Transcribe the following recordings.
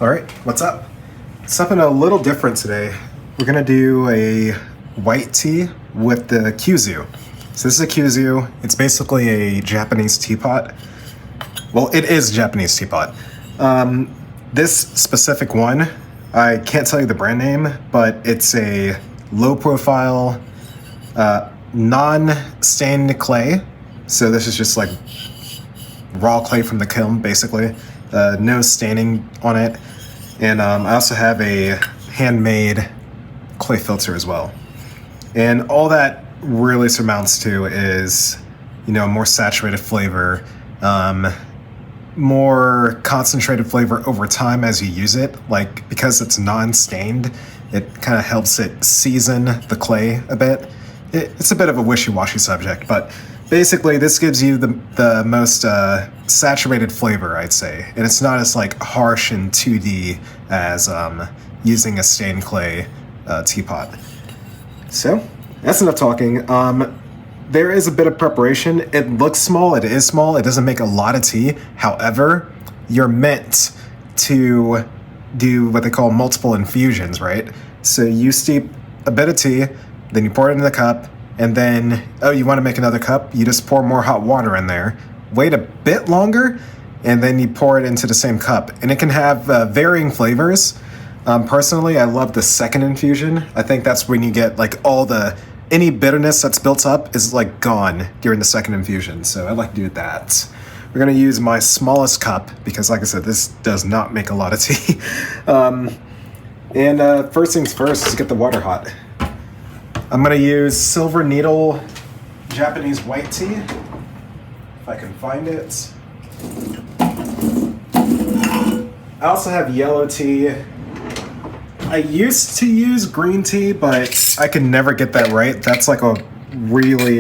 All right, what's up? Something a little different today. We're gonna do a white tea with the Kyusu. So this is a Kyusu. It's basically a Japanese teapot. Well, it is a Japanese teapot. This specific one, I can't tell you the brand name, but it's a low profile, non-stained clay. So this is just like raw clay from the kiln, basically. No staining on it. And I also have a handmade clay filter as well. And all that really surmounts to is, a more saturated flavor, more concentrated flavor over time as you use it. Like, because it's non-stained, it kind of helps it season the clay a bit. It's a bit of a wishy-washy subject, but basically this gives you the most saturated flavor, I'd say. And it's not as like harsh and 2D as using a stained clay teapot. So that's enough talking. There is a bit of preparation. It looks small, it is small, it doesn't make a lot of tea. However, you're meant to do what they call multiple infusions, right? So you steep a bit of tea, then you pour it in the cup, and then, you want to make another cup? You just pour more hot water in there, wait a bit longer, and then you pour it into the same cup. And it can have varying flavors. Personally, I love the second infusion. I think that's when you get like any bitterness that's built up is like gone during the second infusion. So I like to do that. We're gonna use my smallest cup because, like I said, this does not make a lot of tea. First things first is get the water hot. I'm gonna use Silver Needle Japanese white tea, if I can find it. I also have yellow tea. I used to use green tea, but I can never get that right. That's like a really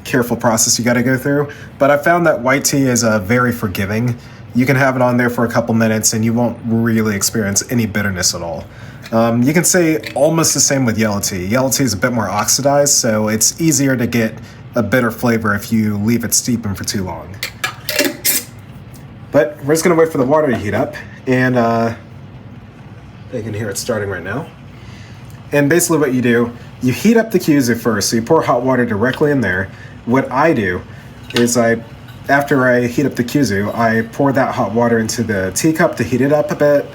careful process you gotta go through. But I found that white tea is very forgiving. You can have it on there for a couple minutes and you won't really experience any bitterness at all. You can say almost the same with yellow tea. Yellow tea is a bit more oxidized, so it's easier to get a bitter flavor if you leave it steeping for too long. But we're just gonna wait for the water to heat up, and you can hear it starting right now. And basically what you do, you heat up the Kyusu first, so you pour hot water directly in there. What I do is after I heat up the Kyusu, I pour that hot water into the teacup to heat it up a bit,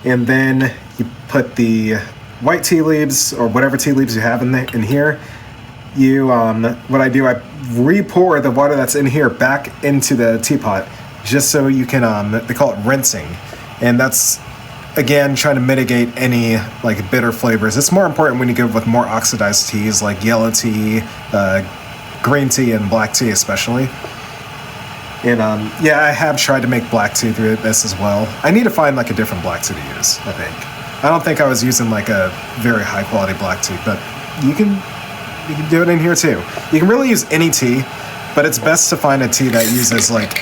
and then you put the white tea leaves or whatever tea leaves you have in here. What I do, I re-pour the water that's in here back into the teapot, just so you can, they call it rinsing. And that's, again, trying to mitigate any like bitter flavors. It's more important when you go with more oxidized teas like yellow tea, green tea, and black tea especially. And I have tried to make black tea through this as well. I need to find like a different black tea to use, I think. I don't think I was using like a very high quality black tea, but you can do it in here too. You can really use any tea, but it's best to find a tea that uses like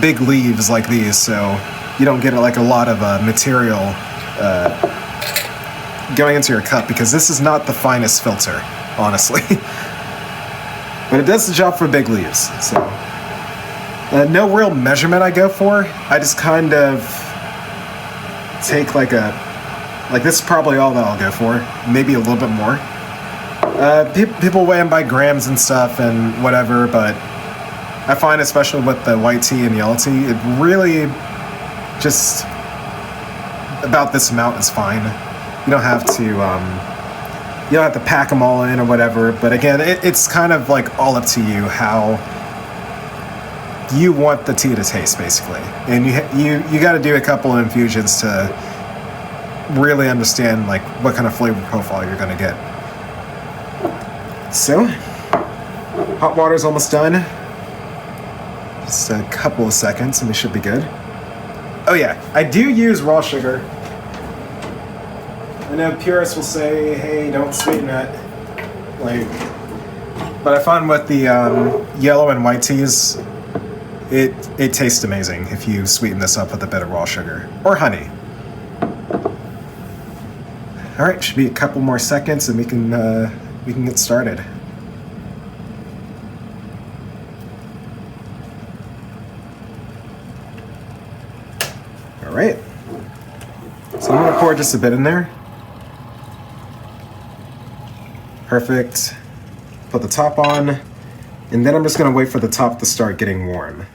big leaves like these, so you don't get like a lot of material going into your cup, because this is not the finest filter, honestly. But it does the job for big leaves, so. No real measurement I go for. I just kind of take this is probably all that I'll go for. Maybe a little bit more. People weigh them by grams and stuff and whatever, but I find, especially with the white tea and yellow tea, it really just about this amount is fine. You don't have to pack them all in or whatever, but again, it's kind of like all up to you how you want the tea to taste, basically. And you got to do a couple of infusions to really understand like what kind of flavor profile you're going to get. So, hot water's almost done. Just a couple of seconds and we should be good. Oh yeah, I do use raw sugar. I know purists will say, hey, don't sweeten it. But I find with the yellow and white teas, it tastes amazing if you sweeten this up with a bit of raw sugar or honey. All right, should be a couple more seconds and we can get started. All right. So I'm gonna pour just a bit in there. Perfect. Put the top on, and then I'm just gonna wait for the top to start getting warm.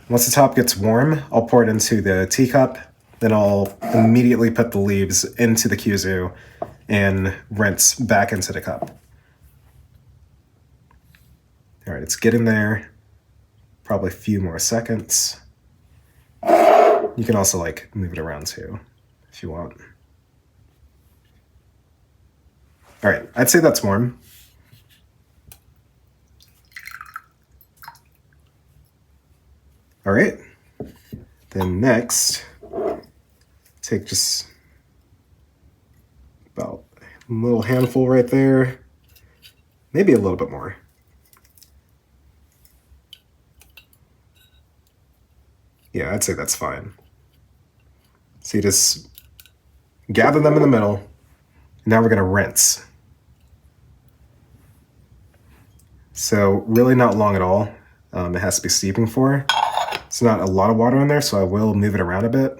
Once the top gets warm, I'll pour it into the teacup, then I'll immediately put the leaves into the Kyusu and rinse back into the cup. All right, it's getting there. Probably a few more seconds. You can also like move it around too, if you want. All right, I'd say that's warm. All right, then next, take just about a little handful right there, maybe a little bit more. Yeah, I'd say that's fine. So you just gather them in the middle, and now we're gonna rinse. So really not long at all. It has to be steeping for. It's not a lot of water in there, so I will move it around a bit.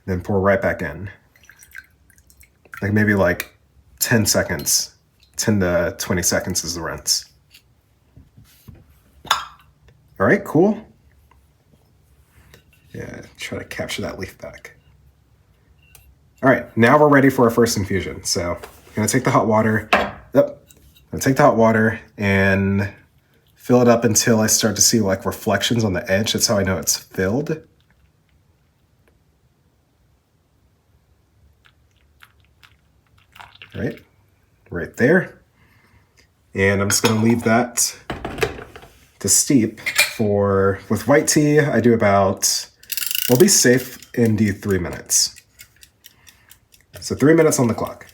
Then pour right back in. Like maybe like 10 seconds, 10 to 20 seconds is the rinse. All right, cool. Yeah, try to capture that leaf back. All right, now we're ready for our first infusion. So I'm gonna take the hot water. Yep, I'm gonna take the hot water and fill it up until I start to see like reflections on the edge. That's how I know it's filled. Right there. And I'm just gonna leave that to steep for, with white tea, I do about, we'll be safe and do 3 minutes. So 3 minutes on the clock.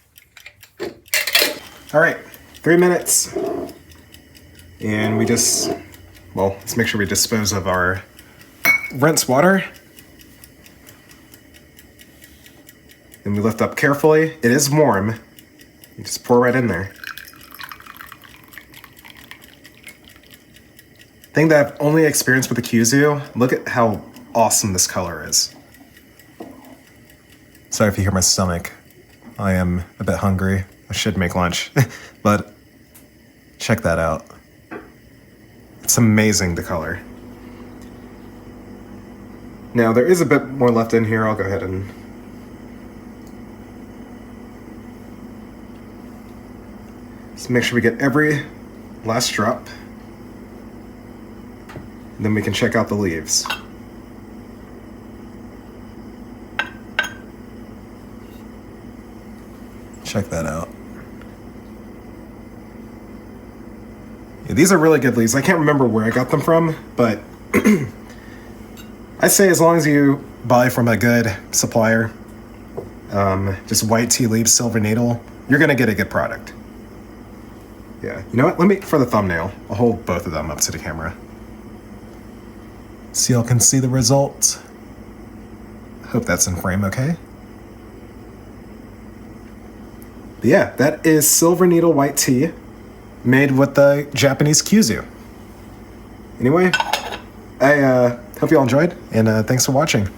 All right, 3 minutes. And we just, well, let's make sure we dispose of our rinse water. And we lift up carefully. It is warm. You just pour right in there. Thing that I've only experienced with the Kyusu, look at how awesome this color is. Sorry if you hear my stomach. I am a bit hungry. I should make lunch, but check that out. It's amazing, the color. Now, there is a bit more left in here. I'll go ahead and... just make sure we get every last drop. And then we can check out the leaves. Check that out. Yeah, these are really good leaves. I can't remember where I got them from, but I say as long as you buy from a good supplier, just white tea leaves, silver needle, you're gonna get a good product. Yeah, you know what? Let me, for the thumbnail, I'll hold both of them up to the camera. So y'all can see the result. Hope that's in frame okay. But yeah, that is silver needle white tea made with the Japanese Kyusu. Anyway, I hope you all enjoyed, and thanks for watching.